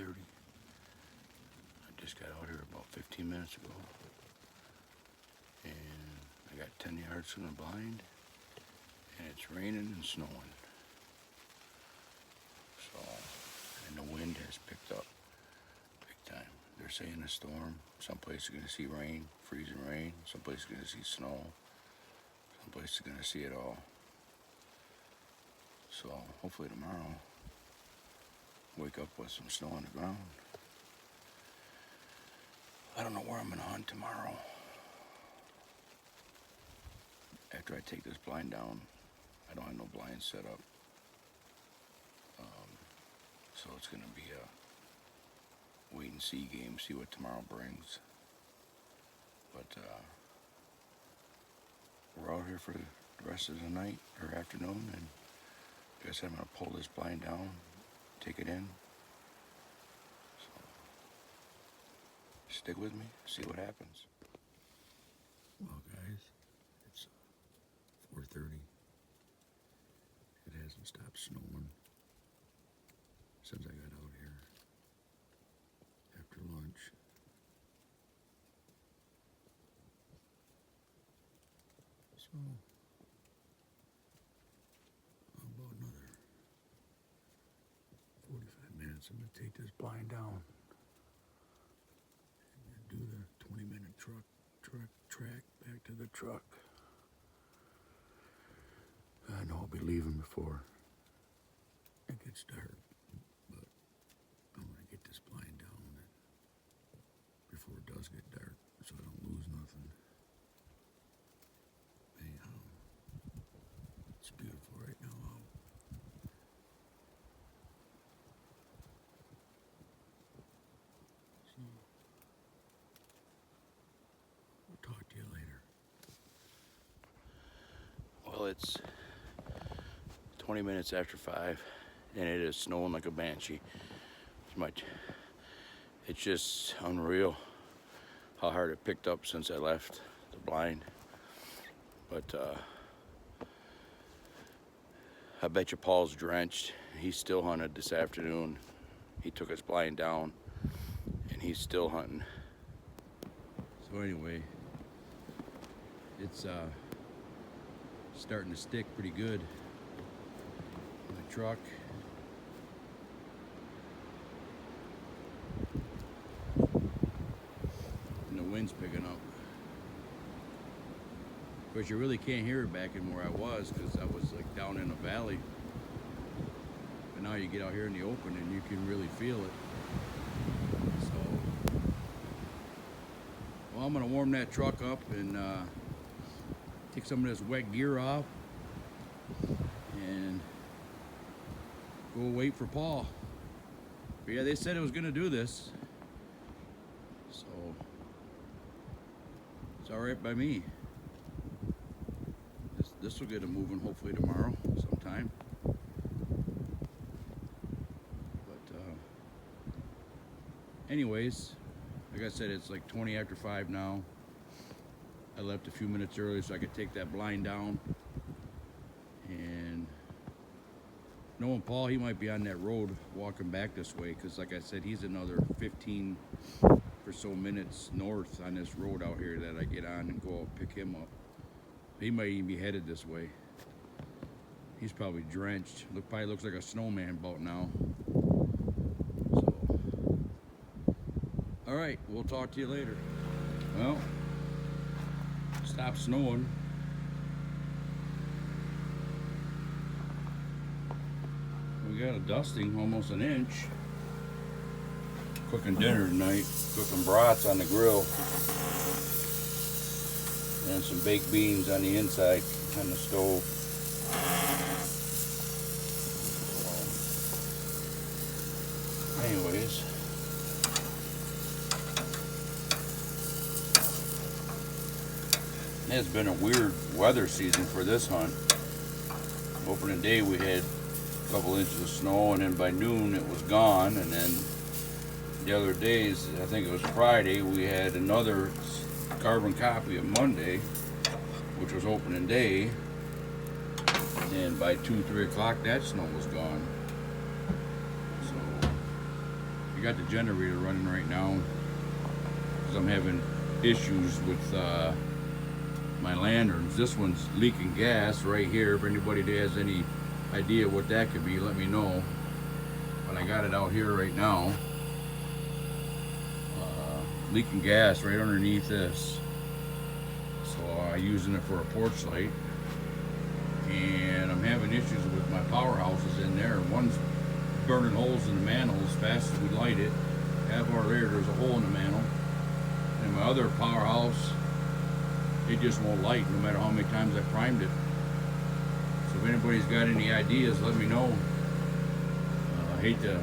5:30. I just got out here about 15 minutes ago, and I got 10 yards from the blind, and it's raining and snowing. So, and the wind has picked up big time. They're saying a storm. Some places are going to see rain, freezing rain. Some places are going to see snow. Some places are going to see it all. So hopefully tomorrow, wake up with some snow on the ground. I don't know where I'm going to hunt tomorrow. After I take this blind down, I don't have no blind set up. So it's going to be a wait and see game, see what tomorrow brings. But we're out here for the rest of the night or afternoon, and I guess I'm going to pull this blind down, take it in. So stick with me, see what happens. Well, guys, it's 4:30. It hasn't stopped snowing since I got out here after lunch. So, about another 45 minutes, I'm going to take this blind down and do the 20-minute track back to the truck. I know I'll be leaving before it gets dark, but I want to get this blind down before it does get dark so I don't lose nothing. Anyhow, it's beautiful right now out. So, we'll talk to you later. Well, it's 20 minutes after 5, and it is snowing like a banshee. It's just unreal how hard it picked up since I left the blind. But I bet you Paul's drenched. He still hunted this afternoon. He took his blind down, and he's still hunting. So anyway, it's starting to stick pretty good in the truck. And the wind's picking up. Of course, you really can't hear it back in where I was because I was like down in a valley. But now you get out here in the open and you can really feel it. So, well, I'm gonna warm that truck up and take some of this wet gear off and go wait for Paul. But yeah, they said it was gonna do this, so it's all right by me. This will get it moving hopefully tomorrow sometime. But anyways, like I said, it's like 20 after 5 now. I left a few minutes early so I could take that blind down. And knowing Paul, he might be on that road walking back this way, because like I said, he's another 15 or so minutes north on this road out here that I get on and go out pick him up. He might even be headed this way. He's probably drenched. Probably looks like a snowman about now. So, all right, we'll talk to you later. Well, stopped snowing. We got a dusting, almost an inch. Cooking dinner tonight, cooking brats on the grill. And some baked beans on the inside on the stove. Anyways, it's been a weird weather season for this hunt. Opening day we had a couple inches of snow, and then by noon it was gone, and then the other days, I think it was Friday, we had another carbon copy of Monday, which was opening day, and by 2-3 o'clock that snow was gone. So I got the generator running right now because I'm having issues with my lanterns. This one's leaking gas right here. If anybody has any idea what that could be, let me know. But I got it out here right now. Leaking gas right underneath this. So I'm using it for a porch light. And I'm having issues with my powerhouses in there. One's burning holes in the mantle as fast as we light it. Half hour later, there's a hole in the mantle. And my other powerhouse, it just won't light no matter how many times I primed it. So if anybody's got any ideas, let me know. I hate to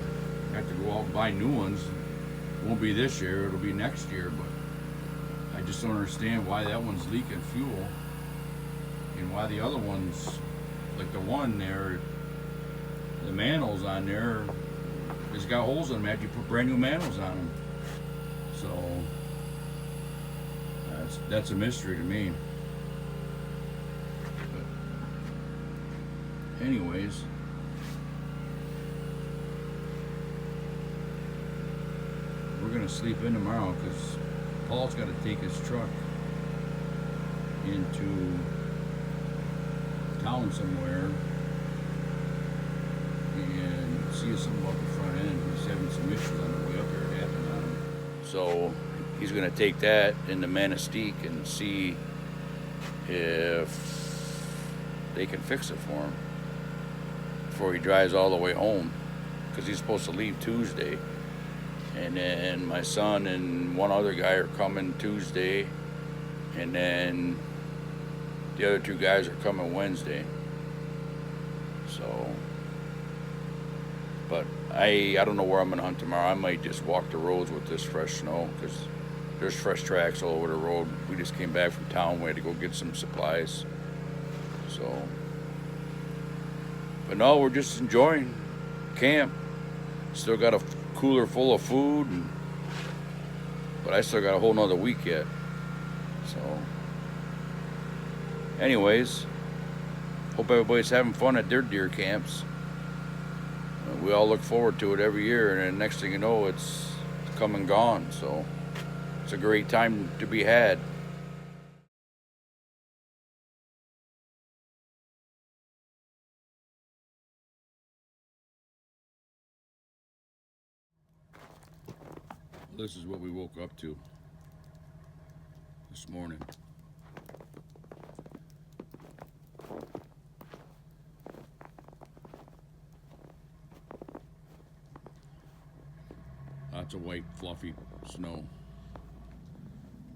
have to go out and buy new ones. It won't be this year, it'll be next year, but I just don't understand why that one's leaking fuel and why the other ones, like the one there, the mantles on there, it's got holes in them after you put brand new mantles on them. So that's a mystery to me. But anyways, we're gonna sleep in tomorrow because Paul's got to take his truck into town somewhere and see something about the front end. He's having some issues on the way up here. It happened on him. So he's gonna take that into Manistee and see if they can fix it for him before he drives all the way home, because he's supposed to leave Tuesday. And then my son and one other guy are coming Tuesday, and then the other two guys are coming Wednesday. So, but I don't know where I'm gonna hunt tomorrow. I might just walk the roads with this fresh snow because there's fresh tracks all over the road. We just came back from town. We had to go get some supplies. So, but no, we're just enjoying camp. Still got a cooler full of food, but I still got a whole nother week yet. So anyways, hope everybody's having fun at their deer camps. We all look forward to it every year, and then next thing you know, it's come and gone. So it's a great time to be had. This is what we woke up to this morning. Lots of white fluffy snow.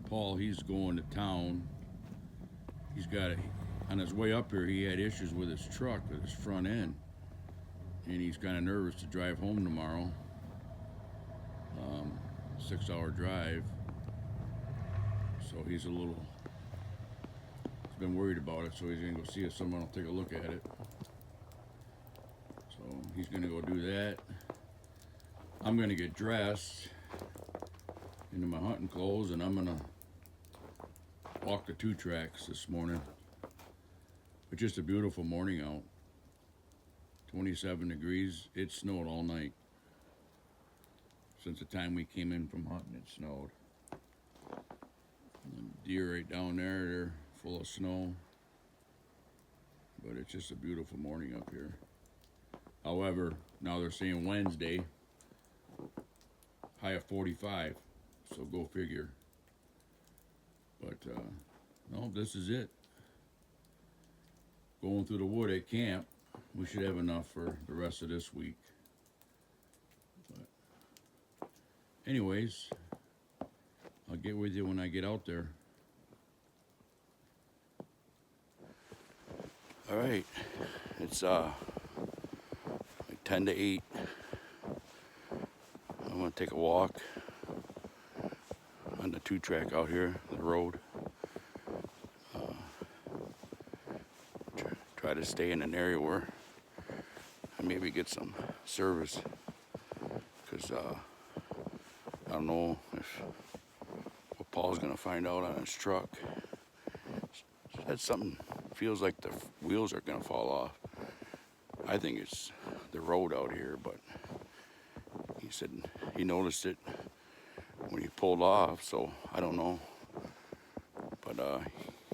Paul, he's going to town. On his way up here, he had issues with his truck, with his front end. And he's kind of nervous to drive home tomorrow. 6-hour drive. So he's been worried about it, so he's gonna go see if someone will take a look at it. So he's gonna go do that. I'm gonna get dressed into my hunting clothes, and I'm gonna walk the 2 tracks this morning. It's just a beautiful morning out. 27 degrees. It snowed all night. Since the time we came in from hunting, it snowed. And the deer right down there, they're full of snow. But it's just a beautiful morning up here. However, now they're saying Wednesday, high of 45. So go figure. But no, this is it. Going through the wood at camp. We should have enough for the rest of this week. But anyways, I'll get with you when I get out there. All right, it's like 10 to 8. I'm gonna take a walk on the 2-track out here, the road. Try to stay in an area where I maybe get some service, because I don't know what Paul's gonna find out on his truck. That's something, feels like the wheels are gonna fall off. I think it's the road out here, but he he said he noticed it when he pulled off, so I don't know. But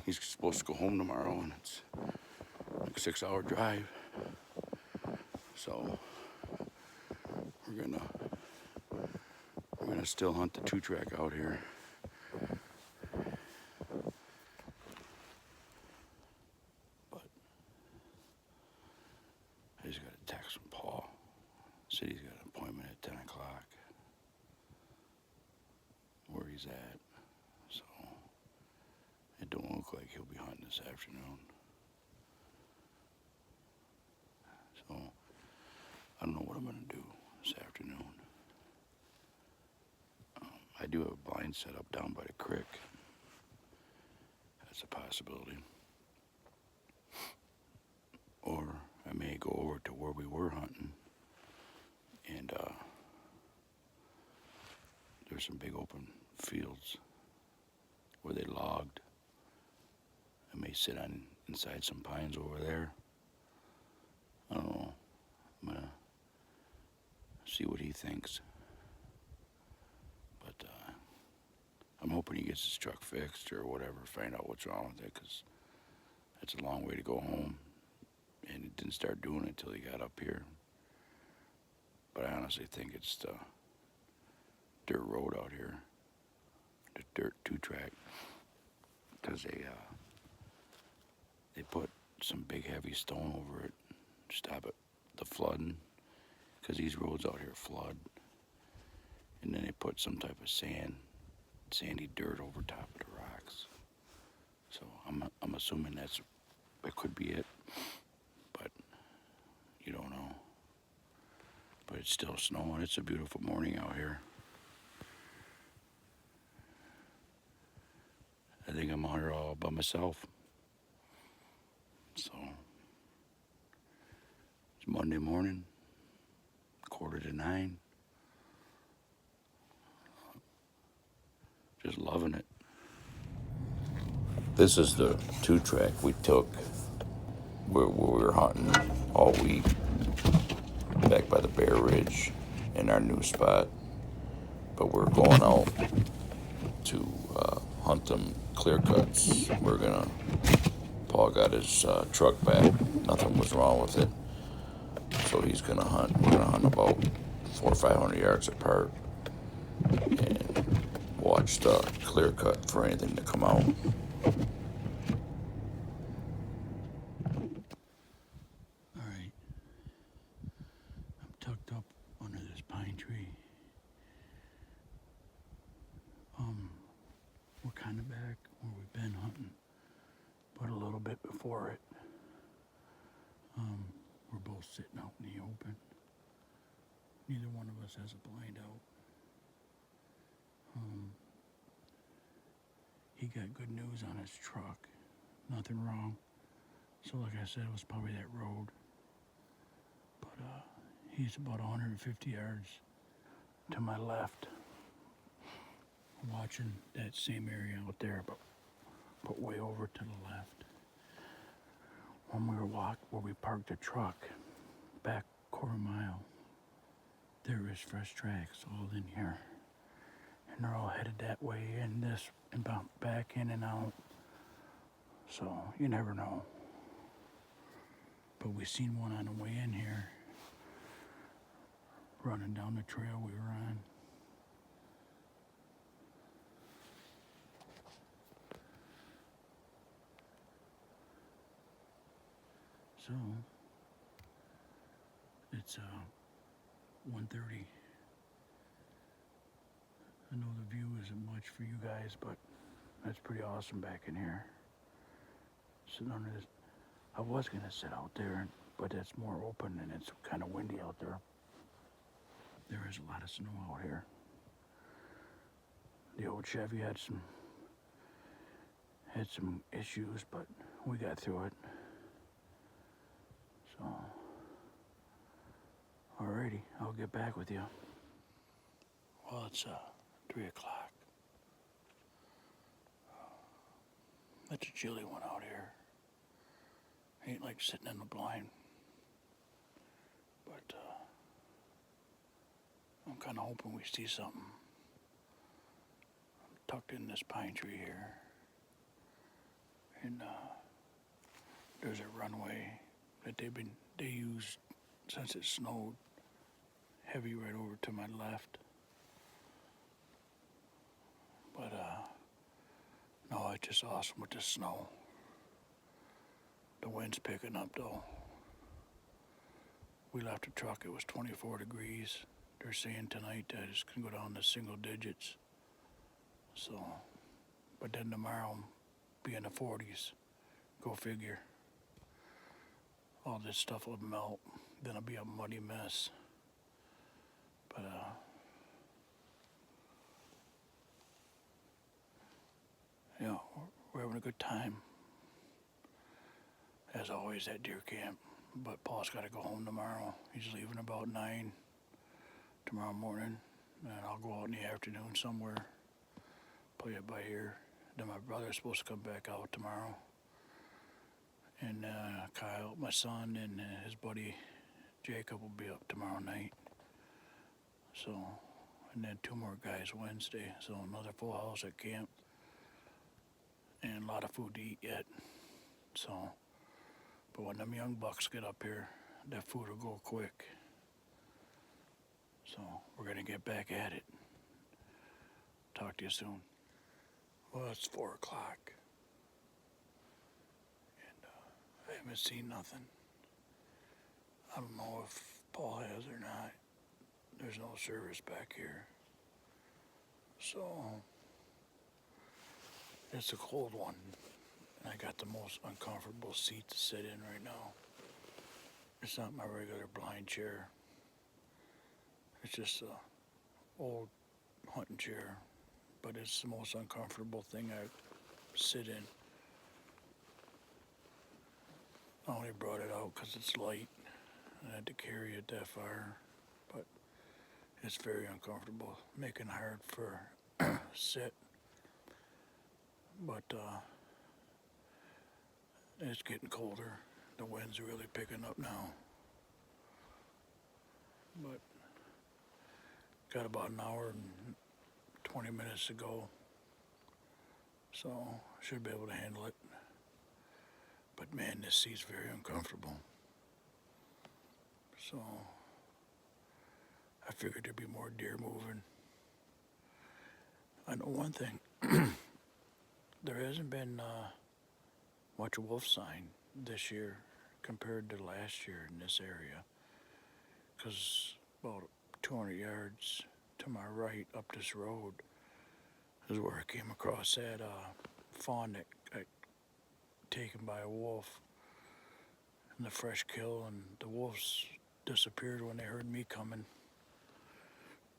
he's supposed to go home tomorrow, and it's like a 6-hour drive. So we're gonna still hunt the 2-track out here. But I just got a text from Paul. Said he's got an appointment at 10 o'clock where he's at. So it don't look like he'll be hunting this afternoon. So I don't know what I'm gonna do this afternoon. I do have a blind set up down by the creek. That's a possibility. Or I may go over to where we were hunting, and there's some big open fields where they logged. I may sit inside some pines over there. I don't know. I'm gonna see what he thinks. But I'm hoping he gets his truck fixed or whatever, find out what's wrong with it, because it's a long way to go home. And he didn't start doing it until he got up here. But I honestly think it's the dirt road out here, the dirt 2-track, because they put some big heavy stone over it to stop it, the flooding, because these roads out here flood. And then they put some type of sandy dirt over top of the rocks. So I'm assuming that could be it, but you don't know. But it's still snowing. It's a beautiful morning out here. I think I'm out here all by myself. So it's Monday morning, 8:45. Just loving it. This is the 2-track we took where we were hunting all week back by the Bear Ridge in our new spot. But we're going out to hunt them clear cuts. Paul got his truck back. Nothing was wrong with it. So we're gonna hunt about 400 or 500 yards apart and watch the clear cut for anything to come out. Alright. I'm tucked up under this pine tree. We're kind of back where we've been hunting, but a little bit before it. We're both sitting out in the open. Neither one of us has a blind out. He got good news on his truck. Nothing wrong. So like I said, it was probably that road. But he's about 150 yards to my left, watching that same area out there, but way over to the left. When we were where we parked the truck, back 1/4 mile, there is fresh tracks all in here. And they're all headed that way and back in and out. So you never know. But we seen one on the way in here, running down the trail we were on. So it's 1:30. I know the view isn't much for you guys, but that's pretty awesome back in here. Sitting under this, I was gonna sit out there, but it's more open and it's kind of windy out there. There is a lot of snow out here. The old Chevy had some issues, but we got through it. So, alrighty, I'll get back with you. Well, it's 3 o'clock. It's a chilly one out here. Ain't like sitting in the blind. But I'm kind of hoping we see something tucked in this pine tree here. And there's a runway that they used since it snowed heavy right over to my left. But no, it's just awesome with the snow. The wind's picking up though. We left the truck, it was 24 degrees. They're saying tonight that it's gonna go down to single digits. So, but then tomorrow be in the 40s. Go figure. All this stuff will melt. Then it'll be a muddy mess. But yeah, we're having a good time. As always at deer camp. But Paul's got to go home tomorrow. He's leaving about 9 tomorrow morning. And I'll go out in the afternoon somewhere. Play it by ear. Then my brother's supposed to come back out tomorrow. And Kyle, my son, and his buddy Jacob will be up tomorrow night. So, and then 2 more guys Wednesday. So another full house at camp. And a lot of food to eat yet. So, but when them young bucks get up here, that food will go quick. So we're gonna get back at it. Talk to you soon. Well, it's 4 o'clock. And I haven't seen nothing. I don't know if Paul has or not. There's no service back here. So, it's a cold one. And I got the most uncomfortable seat to sit in right now. It's not my regular blind chair. It's just a old hunting chair. But it's the most uncomfortable thing I sit in. I only brought it out because it's light. I had to carry it that far. But it's very uncomfortable. Making it hard for sit. But it's getting colder. The wind's really picking up now. But got about an hour and 20 minutes to go. So should be able to handle it. But man, this seat's very uncomfortable. So I figured there'd be more deer moving. I know one thing. There hasn't been much wolf sign this year compared to last year in this area. Because about 200 yards to my right up this road is where I came across that fawn that got taken by a wolf in the fresh kill, and the wolves disappeared when they heard me coming.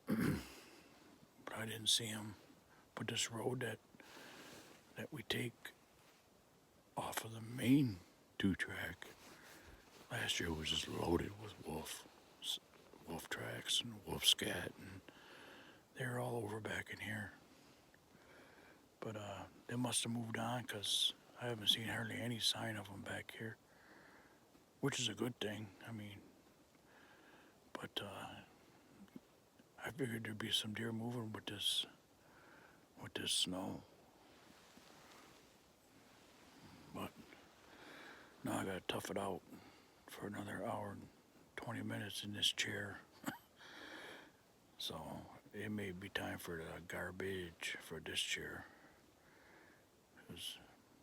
But I didn't see them. But this road that we take off of the main 2-track last year was just loaded with wolf tracks and wolf scat, and they were all over back in here. But they must have moved on because I haven't seen hardly any sign of them back here, which is a good thing. I mean, but I figured there'd be some deer moving with this snow. But now I gotta tough it out for another hour and 20 minutes in this chair. So it may be time for the garbage for this chair.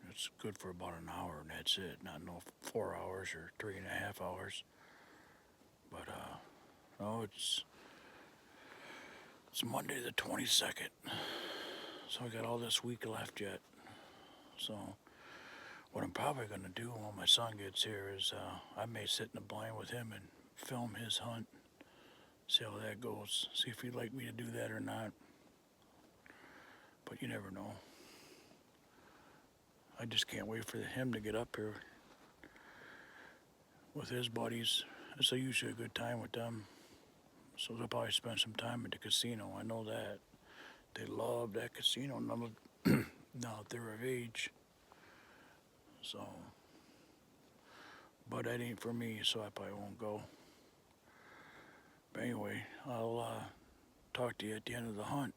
It's good for about an hour and that's it. Not no 4 hours or 3.5 hours. But no, it's Monday the 22nd. So I got all this week left yet. So what I'm probably gonna do when my son gets here is I may sit in the blind with him and film his hunt. See how that goes. See if he'd like me to do that or not. But you never know. I just can't wait for him to get up here with his buddies. It's usually a good time with them. So they'll probably spend some time at the casino. I know that. They love that casino now that they're of age. So, but that ain't for me, so I probably won't go. But anyway, I'll talk to you at the end of the hunt.